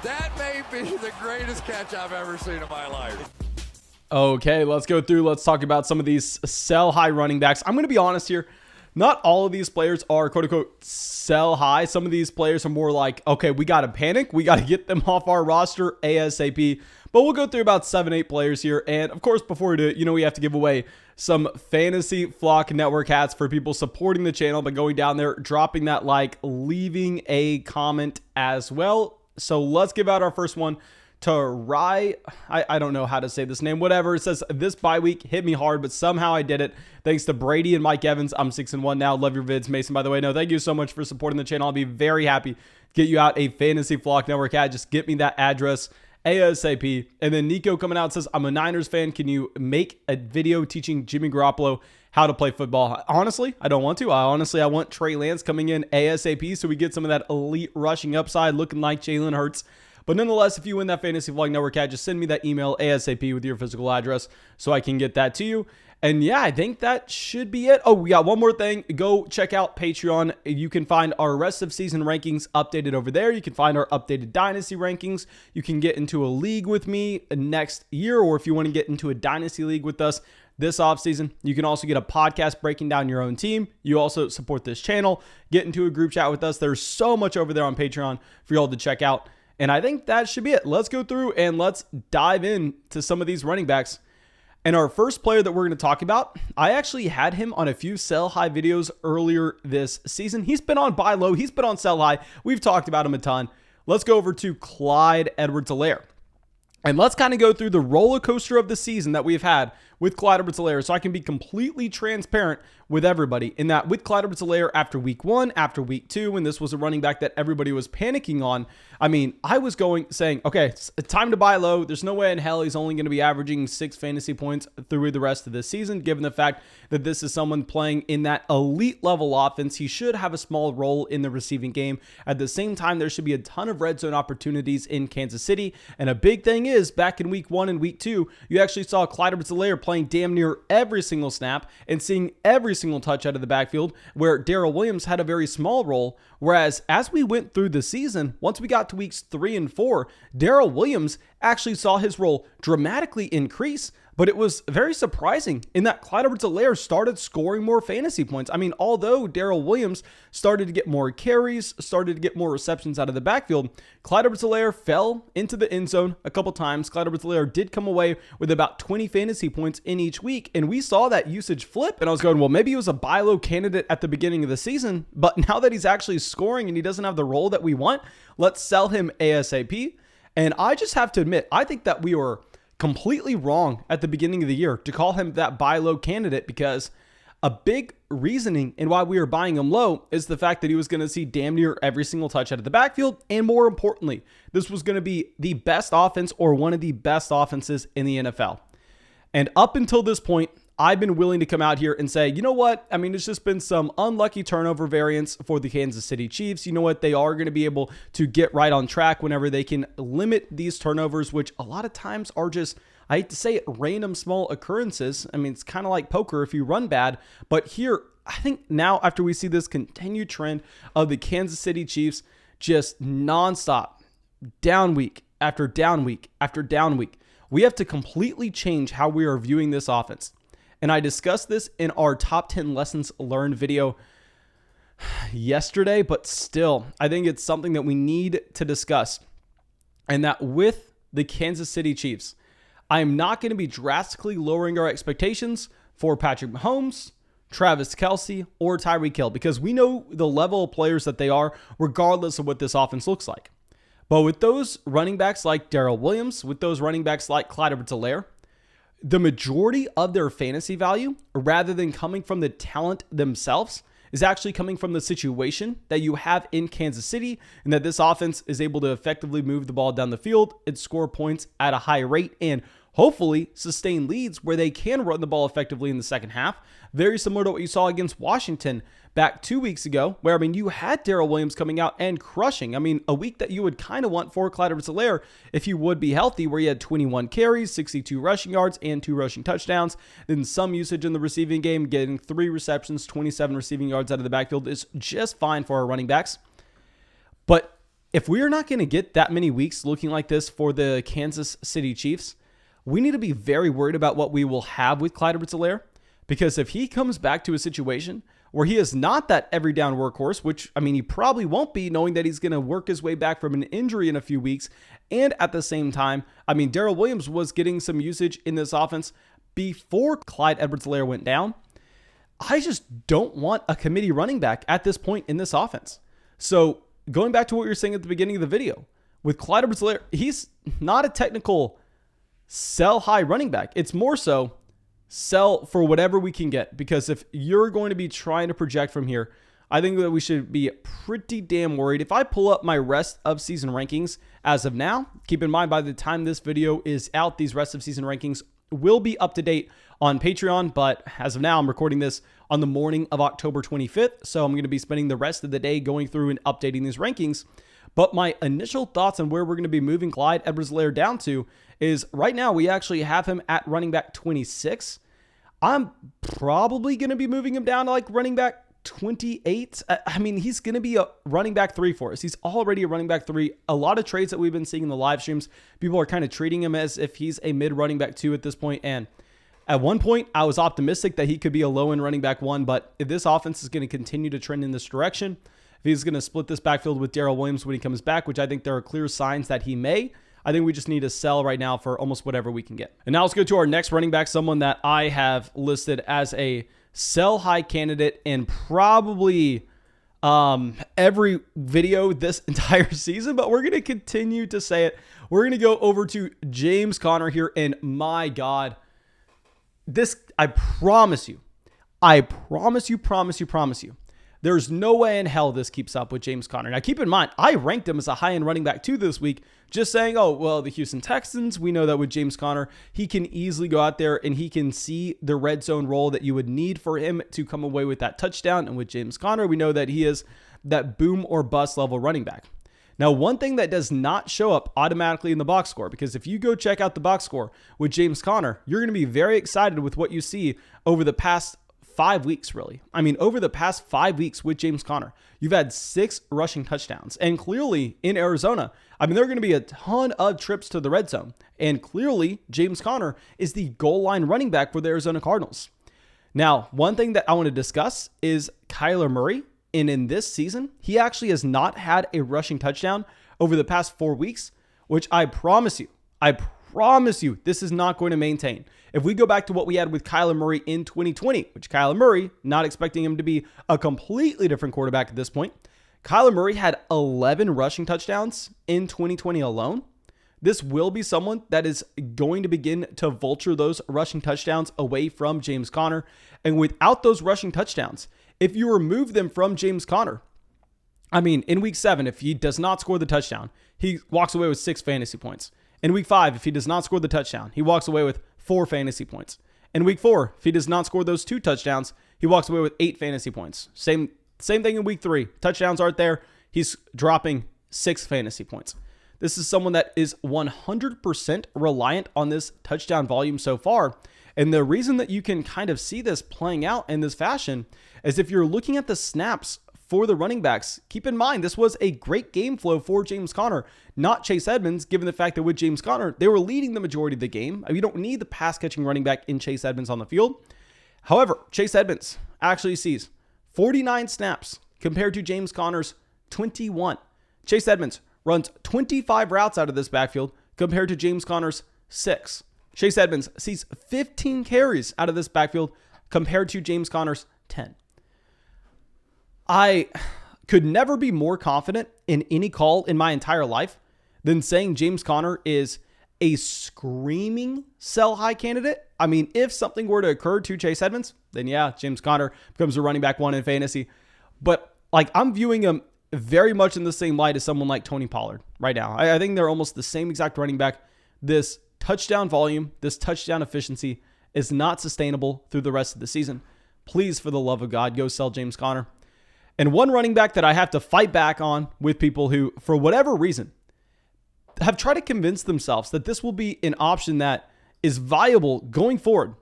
That may be the greatest catch I've ever seen in my life. Okay, let's go through. Let's talk about some of these sell high running backs. I'm going to be honest here. Not all of these players are quote unquote sell high. Some of these players are more like, okay, we got to panic. We got to get them off our roster ASAP. But we'll go through about 7-8 players here. And of course, before we do it, we have to give away some Fantasy Flock Network hats for people supporting the channel by going down there, dropping that like, leaving a comment as well. So let's give out our first one to Rye. I don't know how to say this name, whatever. It says, this bye week hit me hard, but somehow I did it. Thanks to Brady and Mike Evans. I'm 6-1 now. Love your vids, Mason, by the way. No, thank you so much for supporting the channel. I'll be very happy to get you out a Fantasy Flock Network hat. Just get me that address ASAP. And then Nico coming out says, I'm a Niners fan. Can you make a video teaching Jimmy Garoppolo how to play football? Honestly, I don't want to. I want Trey Lance coming in ASAP so we get some of that elite rushing upside looking like Jalen Hurts. But nonetheless, if you win that Fantasy Vlog Network hat, just send me that email ASAP with your physical address so I can get that to you. And yeah, I think that should be it. Oh, we got one more thing. Go check out Patreon. You can find our rest of season rankings updated over there. You can find our updated dynasty rankings. You can get into a league with me next year, or if you want to get into a dynasty league with us this offseason, you can also get a podcast breaking down your own team. You also support this channel, get into a group chat with us. There's so much over there on Patreon for y'all to check out. And I think that should be it. Let's go through and let's dive into some of these running backs. And our first player that we're going to talk about, I actually had him on a few sell high videos earlier this season. He's been on buy low. He's been on sell high. We've talked about him a ton. Let's go over to Clyde EdwardsHelaire. And let's kind of go through the roller coaster of the season that we've had with Clyde EdwardsHelaire, so I can be completely transparent with everybody in that with Clyde EdwardsHelaire after week 1, after week 2, and this was a running back that everybody was panicking on. I mean, I was saying, okay, it's time to buy low. There's no way in hell he's only going to be averaging 6 fantasy points through the rest of this season, given the fact that this is someone playing in that elite level offense. He should have a small role in the receiving game. At the same time, there should be a ton of red zone opportunities in Kansas City. And a big thing is, back in week 1 and week 2, you actually saw Clyde EdwardsHelaire playing damn near every single snap and seeing every single touch out of the backfield, where Darrell Williams had a very small role. Whereas as we went through the season, once we got to weeks 3 and 4, Darrell Williams actually saw his role dramatically increase. But it was very surprising in that Clyde EdwardsHelaire started scoring more fantasy points. I mean, although Darrell Williams started to get more carries, started to get more receptions out of the backfield, Clyde EdwardsHelaire fell into the end zone a couple times. Clyde EdwardsHelaire did come away with about 20 fantasy points in each week, and we saw that usage flip. And I was going, well, maybe he was a buy low candidate at the beginning of the season, but now that he's actually scoring and he doesn't have the role that we want, let's sell him ASAP. And I just have to admit, I think that we were completely wrong at the beginning of the year to call him that buy low candidate, because a big reasoning in why we were buying him low is the fact that he was going to see damn near every single touch out of the backfield. And more importantly, this was going to be the best offense or one of the best offenses in the NFL. And up until this point, I've been willing to come out here and say, you know what? I mean, it's just been some unlucky turnover variance for the Kansas City Chiefs. You know what? They are going to be able to get right on track whenever they can limit these turnovers, which a lot of times are just, I hate to say it, random small occurrences. I mean, it's kind of like poker if you run bad. But here, I think now after we see this continued trend of the Kansas City Chiefs just nonstop, down week after down week after down week, we have to completely change how we are viewing this offense. And I discussed this in our top 10 lessons learned video yesterday, but still, I think it's something that we need to discuss. And that with the Kansas City Chiefs, I am not going to be drastically lowering our expectations for Patrick Mahomes, Travis Kelce, or Tyreek Hill, because we know the level of players that they are, regardless of what this offense looks like. But with those running backs like Darrell Williams, with those running backs like Clyde EdwardsHelaire, the majority of their fantasy value, rather than coming from the talent themselves, is actually coming from the situation that you have in Kansas City, and that this offense is able to effectively move the ball down the field and score points at a high rate and hopefully sustain leads where they can run the ball effectively in the second half. Very similar to what you saw against Washington back 2 weeks ago, where, I mean, you had Darrell Williams coming out and crushing. I mean, a week that you would kind of want for Clyde EdwardsHelaire if you would be healthy, where you had 21 carries, 62 rushing yards, and 2 rushing touchdowns. Then some usage in the receiving game, getting 3 receptions, 27 receiving yards out of the backfield is just fine for our running backs. But if we are not going to get that many weeks looking like this for the Kansas City Chiefs, we need to be very worried about what we will have with Clyde EdwardsHelaire, because if he comes back to a situation where he is not that every down workhorse, which, I mean, he probably won't be, knowing that he's going to work his way back from an injury in a few weeks. And at the same time, I mean, Darrell Williams was getting some usage in this offense before Clyde EdwardsHelaire went down. I just don't want a committee running back at this point in this offense. So going back to what you were saying at the beginning of the video, with Clyde EdwardsHelaire, he's not a technical sell high running back. It's more so sell for whatever we can get, because if you're going to be trying to project from here, I think that we should be pretty damn worried. If I pull up my rest of season rankings as of now, keep in mind by the time this video is out, these rest of season rankings will be up to date on Patreon, but as of now, I'm recording this on the morning of October 25th, so I'm going to be spending the rest of the day going through and updating these rankings. But my initial thoughts on where we're going to be moving Clyde EdwardsHelaire down to is right now we actually have him at running back 26. I'm probably going to be moving him down to like running back 28. I mean, he's going to be a running back 3 for us. He's already a running back 3. A lot of trades that we've been seeing in the live streams, people are kind of treating him as if he's a mid running back 2 at this point. And at one point, I was optimistic that he could be a low end running back 1. But if this offense is going to continue to trend in this direction, if he's going to split this backfield with Darrell Williams when he comes back, which I think there are clear signs that he may, I think we just need to sell right now for almost whatever we can get. And now let's go to our next running back, someone that I have listed as a sell high candidate in probably every video this entire season, but we're going to continue to say it. We're going to go over to James Conner here, and my God, this, I promise you, there's no way in hell this keeps up with James Conner. Now, keep in mind, I ranked him as a high-end running back 2 this week, just saying, oh, well, the Houston Texans, we know that with James Conner, he can easily go out there and he can see the red zone role that you would need for him to come away with that touchdown. And with James Conner, we know that he is that boom or bust level running back. Now, one thing that does not show up automatically in the box score, because if you go check out the box score with James Conner, you're going to be very excited with what you see over the past 5 weeks, really. I mean, over the past 5 weeks with James Conner, you've had 6 rushing touchdowns. And clearly in Arizona, I mean, there are going to be a ton of trips to the red zone. And clearly James Conner is the goal line running back for the Arizona Cardinals. Now, one thing that I want to discuss is Kyler Murray. And in this season, he actually has not had a rushing touchdown over the past 4 weeks, which I promise you, this is not going to maintain. If we go back to what we had with Kyler Murray in 2020, which Kyler Murray, not expecting him to be a completely different quarterback at this point, Kyler Murray had 11 rushing touchdowns in 2020 alone. This will be someone that is going to begin to vulture those rushing touchdowns away from James Conner. And without those rushing touchdowns, if you remove them from James Conner, I mean, in week 7, if he does not score the touchdown, he walks away with 6 fantasy points. In week 5, if he does not score the touchdown, he walks away with 4 fantasy points. In week 4, if he does not score those 2 touchdowns, he walks away with 8 fantasy points. Same thing in week 3. Touchdowns aren't there. He's dropping 6 fantasy points. This is someone that is 100% reliant on this touchdown volume so far. And the reason that you can kind of see this playing out in this fashion is if you're looking at the snaps for the running backs, keep in mind, this was a great game flow for James Conner, not Chase Edmonds, given the fact that with James Conner, they were leading the majority of the game. You don't need the pass-catching running back in Chase Edmonds on the field. However, Chase Edmonds actually sees 49 snaps compared to James Conner's 21. Chase Edmonds runs 25 routes out of this backfield compared to James Conner's 6. Chase Edmonds sees 15 carries out of this backfield compared to James Conner's 10. I could never be more confident in any call in my entire life than saying James Conner is a screaming sell high candidate. I mean, if something were to occur to Chase Edmonds, then yeah, James Conner becomes a running back 1 in fantasy. But like, I'm viewing him very much in the same light as someone like Tony Pollard right now. I think they're almost the same exact running back. This touchdown volume, this touchdown efficiency is not sustainable through the rest of the season. Please, for the love of God, go sell James Conner. And one running back that I have to fight back on with people who, for whatever reason, have tried to convince themselves that this will be an option that is viable going forward.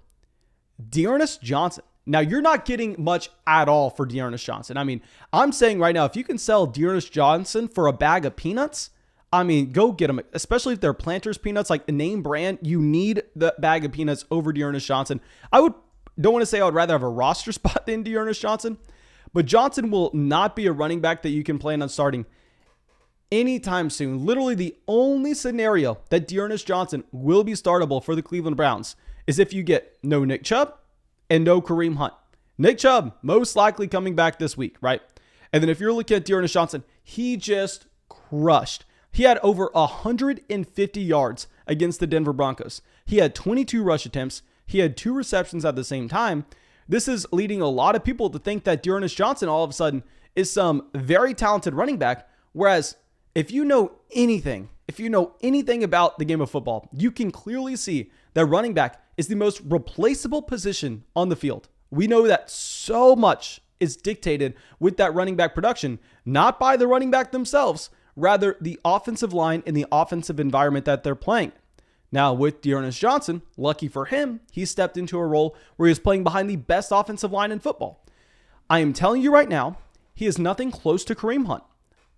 Diontae Johnson Now, you're not getting much at all for D'Ernest Johnson. I mean, I'm saying right now, if you can sell D'Ernest Johnson for a bag of peanuts, I mean, go get them, especially if they're Planters peanuts, like the name brand. You need the bag of peanuts over D'Ernest Johnson. Don't want to say I would rather have a roster spot than D'Ernest Johnson, but Johnson will not be a running back that you can plan on starting anytime soon. Literally, the only scenario that D'Ernest Johnson will be startable for the Cleveland Browns is if you get no Nick Chubb and no Kareem Hunt. Nick Chubb most likely coming back this week, right? And then if you're looking at D'Ernest Johnson, he just crushed. He had over 150 yards against the Denver Broncos. He had 22 rush attempts. He had 2 receptions at the same time. This is leading a lot of people to think that D'Ernest Johnson all of a sudden is some very talented running back. Whereas if you know anything about the game of football, you can clearly see that running back is the most replaceable position on the field. We know that so much is dictated with that running back production, not by the running back themselves, rather the offensive line and the offensive environment that they're playing. Now, with D'Ernest Johnson, lucky for him, he stepped into a role where he was playing behind the best offensive line in football. I am telling you right now, he is nothing close to Kareem Hunt.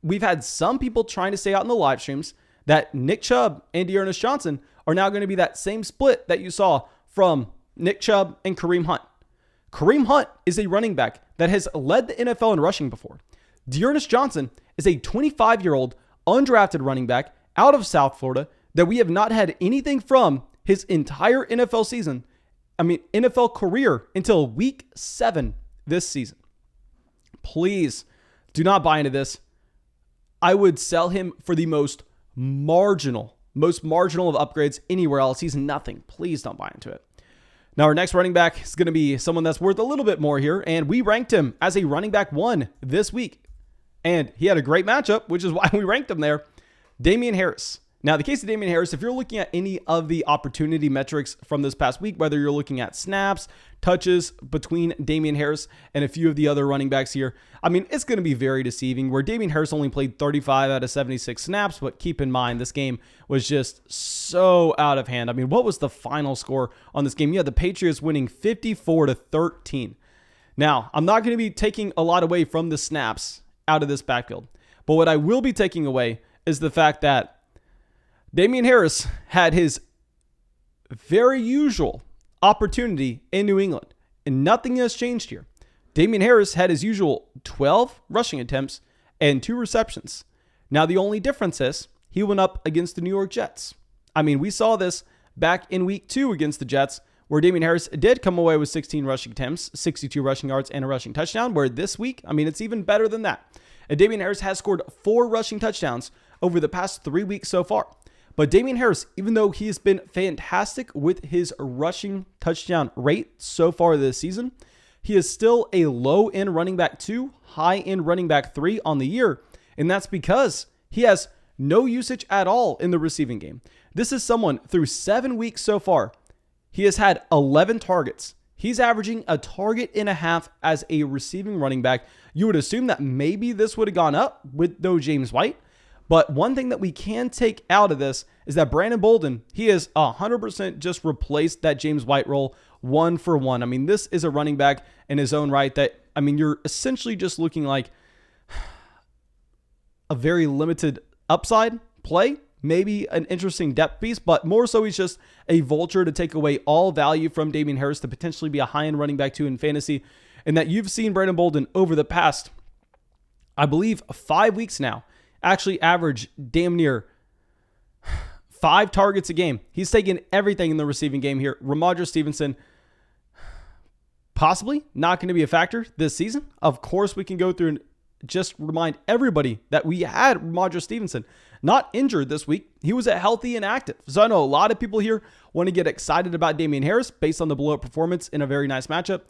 We've had some people trying to say out in the live streams that Nick Chubb and D'Ernest Johnson are now going to be that same split that you saw from Nick Chubb and Kareem Hunt. Kareem Hunt is a running back that has led the NFL in rushing before. D'Ernest Johnson is a 25-year-old undrafted running back out of South Florida that we have not had anything from his entire NFL career until week 7 this season. Please do not buy into this. I would sell him for the most marginal of upgrades anywhere else. He's nothing. Please don't buy into it. Now, our next running back is going to be someone that's worth a little bit more here, and we ranked him as a running back 1 this week. And he had a great matchup, which is why we ranked him there. Damien Harris. Now, the case of Damien Harris, if you're looking at any of the opportunity metrics from this past week, whether you're looking at snaps, touches between Damien Harris and a few of the other running backs here, I mean, it's going to be very deceiving, where Damien Harris only played 35 out of 76 snaps, but keep in mind, this game was just so out of hand. I mean, what was the final score on this game? Yeah, the Patriots winning 54-13. Now, I'm not going to be taking a lot away from the snaps out of this backfield, but what I will be taking away is the fact that Damien Harris had his very usual opportunity in New England, and nothing has changed here. Damien Harris had his usual 12 rushing attempts and 2 receptions. Now, the only difference is he went up against the New York Jets. I mean, we saw this back in week 2 against the Jets, where Damien Harris did come away with 16 rushing attempts, 62 rushing yards, and a rushing touchdown, where this week, I mean, it's even better than that. And Damien Harris has scored 4 rushing touchdowns over the past 3 weeks so far. But Damien Harris, even though he has been fantastic with his rushing touchdown rate so far this season, he is still a low-end running back 2, high-end running back 3 on the year. And that's because he has no usage at all in the receiving game. This is someone through 7 weeks so far. He has had 11 targets. He's averaging a target and a half as a receiving running back. You would assume that maybe this would have gone up with no James White. But one thing that we can take out of this is that Brandon Bolden, he has 100% just replaced that James White role 1 for 1. I mean, this is a running back in his own right that, I mean, you're essentially just looking like a very limited upside play, maybe an interesting depth piece, but more so he's just a vulture to take away all value from Damien Harris to potentially be a high-end running back 2 in fantasy. And that you've seen Brandon Bolden over the past, I believe, 5 weeks now, actually average damn near 5 targets a game. He's taken everything in the receiving game here. Ramondre Stevenson, possibly not going to be a factor this season. Of course, we can go through and just remind everybody that we had Ramondre Stevenson not injured this week. He was healthy and active. So I know a lot of people here want to get excited about Damien Harris based on the blowout performance in a very nice matchup.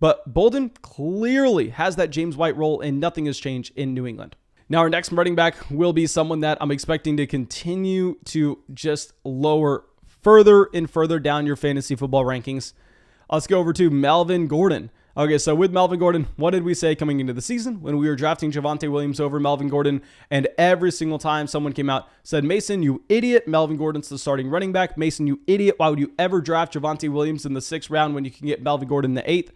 But Bolden clearly has that James White role, and nothing has changed in New England. Now, our next running back will be someone that I'm expecting to continue to just lower further and further down your fantasy football rankings. Let's go over to Melvin Gordon. Okay, so with Melvin Gordon, what did we say coming into the season when we were drafting Javonte Williams over Melvin Gordon? And every single time someone came out, said, Mason, you idiot, Melvin Gordon's the starting running back. Mason, you idiot, why would you ever draft Javonte Williams in the 6th round when you can get Melvin Gordon in the 8th?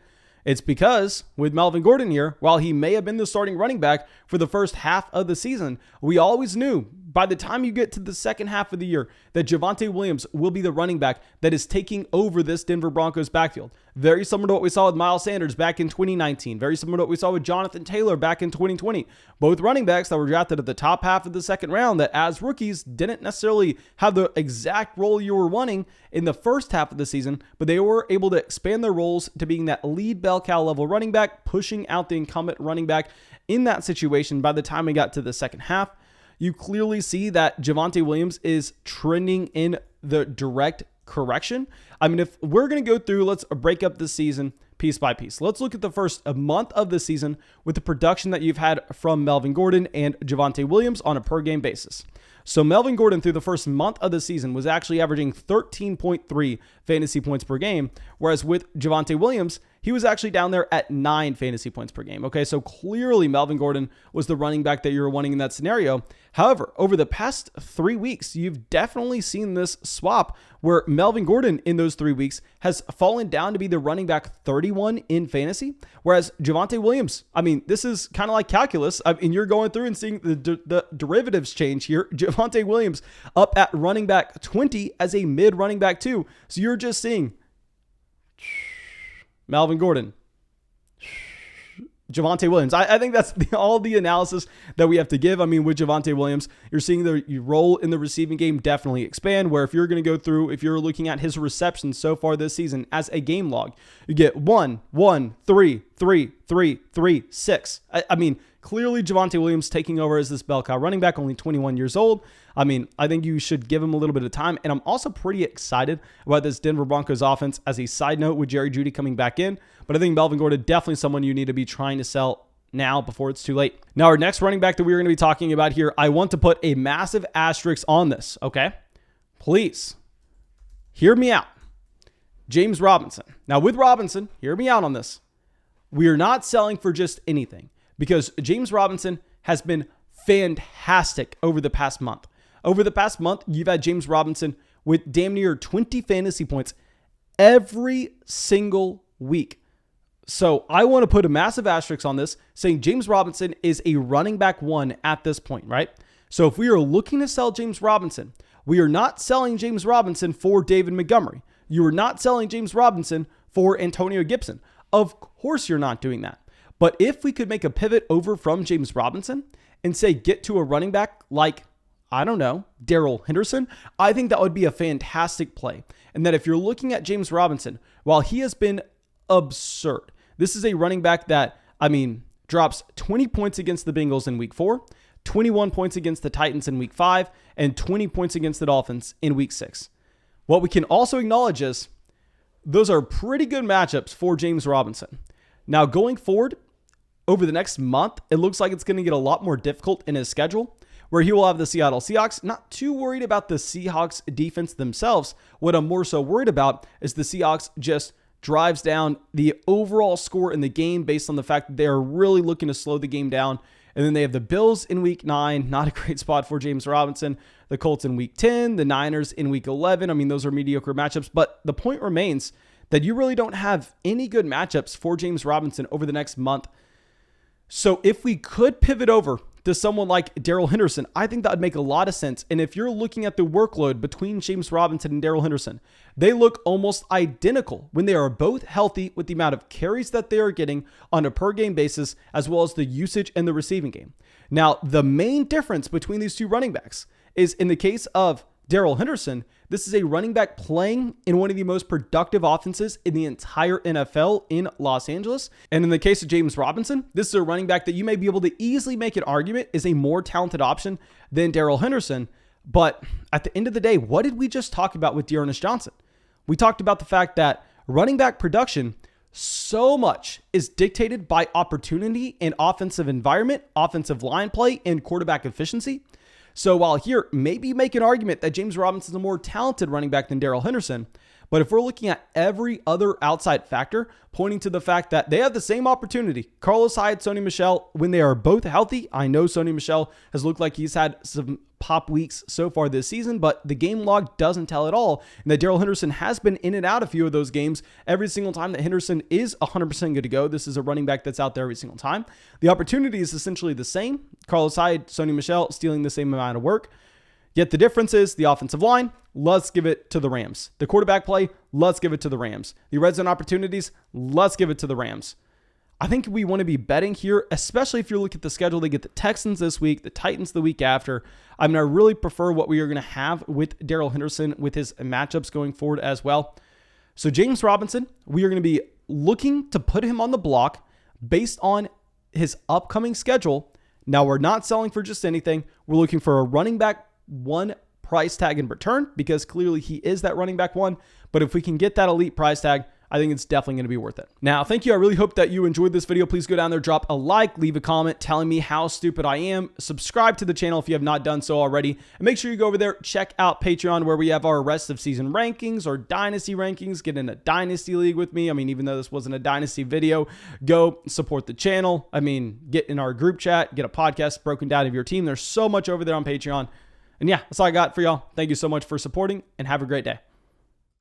It's because with Melvin Gordon here, while he may have been the starting running back for the first half of the season, we always knew by the time you get to the second half of the year that Javonte Williams will be the running back that is taking over this Denver Broncos backfield. Very similar to what we saw with Miles Sanders back in 2019. Very similar to what we saw with Jonathan Taylor back in 2020. Both running backs that were drafted at the top half of the second round that as rookies didn't necessarily have the exact role you were wanting in the first half of the season, but they were able to expand their roles to being that lead bell cow level running back, pushing out the incumbent running back in that situation by the time we got to the second half. You clearly see that Javonte Williams is trending in the direct correction. I mean, if we're going to go through, let's break up the season piece by piece. Let's look at the first month of the season with the production that you've had from Melvin Gordon and Javonte Williams on a per game basis. So Melvin Gordon through the first month of the season was actually averaging 13.3 fantasy points per game, whereas with Javonte Williams, he was actually down there at 9 fantasy points per game. Okay, so clearly Melvin Gordon was the running back that you were wanting in that scenario. However, over the past 3 weeks, you've definitely seen this swap where Melvin Gordon in those 3 weeks has fallen down to be the running back 31 in fantasy, whereas Javonte Williams, I mean, this is kind of like calculus. I mean, you're going through and seeing the derivatives change here. Javonte Williams up at running back 20 as a mid running back 2. So you're just seeing Melvin Gordon, Javonte Williams. I think that's all the analysis that we have to give. I mean, with Javonte Williams, you're seeing the role in the receiving game definitely expand, where if you're going to go through, if you're looking at his receptions so far this season as a game log, you get 1, 1, 3, 3, 3, 3, 6. I mean, clearly Javonte Williams taking over as this bell cow running back, only 21 years old. I mean, I think you should give him a little bit of time. And I'm also pretty excited about this Denver Broncos offense as a side note with Jerry Jeudy coming back in. But I think Melvin Gordon, definitely someone you need to be trying to sell now before it's too late. Now, our next running back that we're going to be talking about here, I want to put a massive asterisk on this, okay? Please, hear me out. James Robinson. Now, with Robinson, hear me out on this. We are not selling for just anything because James Robinson has been fantastic over the past month. Over the past month, you've had James Robinson with damn near 20 fantasy points every single week. So I want to put a massive asterisk on this, saying James Robinson is a running back 1 at this point, right? So if we are looking to sell James Robinson, we are not selling James Robinson for David Montgomery. You are not selling James Robinson for Antonio Gibson. Of course you're not doing that. But if we could make a pivot over from James Robinson and say get to a running back like, I don't know, Darrell Henderson, I think that would be a fantastic play. And that if you're looking at James Robinson, while he has been absurd, this is a running back that, I mean, drops 20 points against the Bengals in week 4, 21 points against the Titans in week 5, and 20 points against the Dolphins in week 6. What we can also acknowledge is those are pretty good matchups for James Robinson. Now, going forward, over the next month, it looks like it's going to get a lot more difficult in his schedule, where he will have the Seattle Seahawks. Not too worried about the Seahawks defense themselves. What I'm more so worried about is the Seahawks just drives down the overall score in the game based on the fact that they are really looking to slow the game down. And then they have the Bills in week 9, not a great spot for James Robinson. The Colts in week 10, the Niners in week 11. I mean, those are mediocre matchups, but the point remains that you really don't have any good matchups for James Robinson over the next month. So if we could pivot over to someone like Darrell Henderson, I think that would make a lot of sense. And if you're looking at the workload between James Robinson and Darrell Henderson, they look almost identical when they are both healthy with the amount of carries that they are getting on a per game basis, as well as the usage in the receiving game. Now, the main difference between these two running backs is in the case of Darrell Henderson, this is a running back playing in one of the most productive offenses in the entire NFL in Los Angeles. And in the case of James Robinson, this is a running back that you may be able to easily make an argument is a more talented option than Darrell Henderson. But at the end of the day, what did we just talk about with Diontae Johnson? We talked about the fact that running back production so much is dictated by opportunity and offensive environment, offensive line play, and quarterback efficiency. So while here, maybe make an argument that James Robinson is a more talented running back than Darrell Henderson, But if we're looking at every other outside factor pointing to the fact that they have the same opportunity, Carlos Hyde, Sony Michel, when they are both healthy, I know Sony Michel has looked like he's had some pop weeks so far this season, but the game log doesn't tell at all. And that Darrell Henderson has been in and out a few of those games every single time that Henderson is 100% good to go. This is a running back that's out there every single time. The opportunity is essentially the same. Carlos Hyde, Sony Michel stealing the same amount of work. Yet the difference is the offensive line. Let's give it to the Rams. The quarterback play, let's give it to the Rams. The red zone opportunities, let's give it to the Rams. I think we want to be betting here, especially if you look at the schedule. They get the Texans this week, the Titans the week after. I mean, I really prefer what we are going to have with Darrell Henderson with his matchups going forward as well. So James Robinson, we are going to be looking to put him on the block based on his upcoming schedule. Now, we're not selling for just anything. We're looking for a running back one price tag in return because clearly he is that running back one. But if we can get that elite price tag, I think it's definitely going to be worth it. Now, thank you. I really hope that you enjoyed this video. Please go down there, drop a like, leave a comment telling me how stupid I am. Subscribe to the channel if you have not done so already. And make sure you go over there, check out Patreon where we have our rest of season rankings or dynasty rankings. Get in a dynasty league with me. I mean, even though this wasn't a dynasty video, go support the channel. I mean, get in our group chat, get a podcast broken down of your team. There's so much over there on Patreon. And yeah, that's all I got for y'all. Thank you so much for supporting and have a great day.